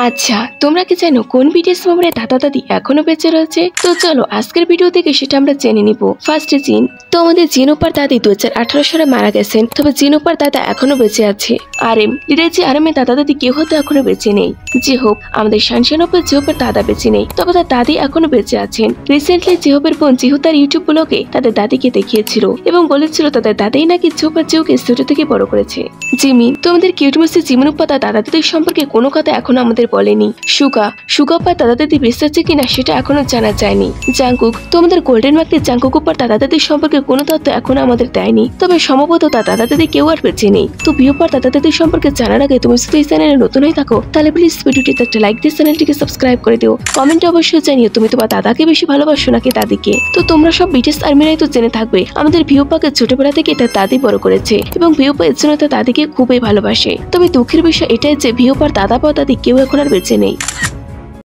আচ্ছা, তোমরা কি জানো কোন বিটিএস মেম্বারের দাদা দাদি এখনো বেঁচে রয়েছে? তো চলো আজকের ভিডিও থেকে সেটা আমরা জেনে নিব। ফার্স্টে জিন। তো আমাদের জিনোপার দাদি 2018 সালে মারা গেছেন, তবে জিনোপার দাদা এখনো বেঁচে আছে। আরএম লিডার যে আরএমের দাদা দাদি কেউ হয়তো এখনো বেঁচে নেই। জিহোপ আমাদের শানশানোপের জিহোপের দাদা বেঁচে নেই, তবে তার দাদি এখনো বেঁচে আছেন। রিসেন্টলি জিহোপের বোন জিহু তার ইউটিউব ব্লগে তাদের দাদিকে দেখিয়েছিল এবং বলেছিল তাদের দাদাই নাকি জিহোপের জিহুকে ছোট থেকে বড় করেছে। জিমি তো আমাদের কিউট মিষ্টি জিমিনুপ্পা তার দাদা দাদির সম্পর্কে কোনো কথা এখনো আমাদের বলেনি। সুগাপ্পা দাদা দাদি বেঁচে আছে কিনা সেটা এখনো জানা যায়নি। জাংকুক তো আমাদের গোল্ডেন মার্কে জাংকুকুপ্পার দাদা দাদির সম্পর্কে কোনো তথ্য এখনো আমাদের দেয়নি, তবে সম্ভবত তার দাদা দাদি কেউ আর বেঁচে নেই। তো বিয়োপার দাদা দাদির সম্পর্কে জানার আগে তুমি যদি এই চ্যানেলে নতুন হয়ে থাকো তাহলে প্লিজ ভিডিওটিতে একটা লাইক দিয়ে চ্যানেলটিকে সাবস্ক্রাইব করে দিও। কমেন্টে অবশ্যই জানিও তুমি তোমার দাদাকে বেশি ভালোবাসো নাকি দাদিকে। তো তোমরা সব বিটিএস আর্মিরাই তো জেনে থাকবে আমাদের ভিওপাকে ছোটবেলা থেকে তার দাদি বড় করেছে এবং ভিওপা এর জন্য তার দাদিকে খুবই ভালোবাসে। তবে দুঃখের বিষয় এটাই যে ভিওপার দাদা বা দাদি কেউ এখন আর বেঁচে নেই।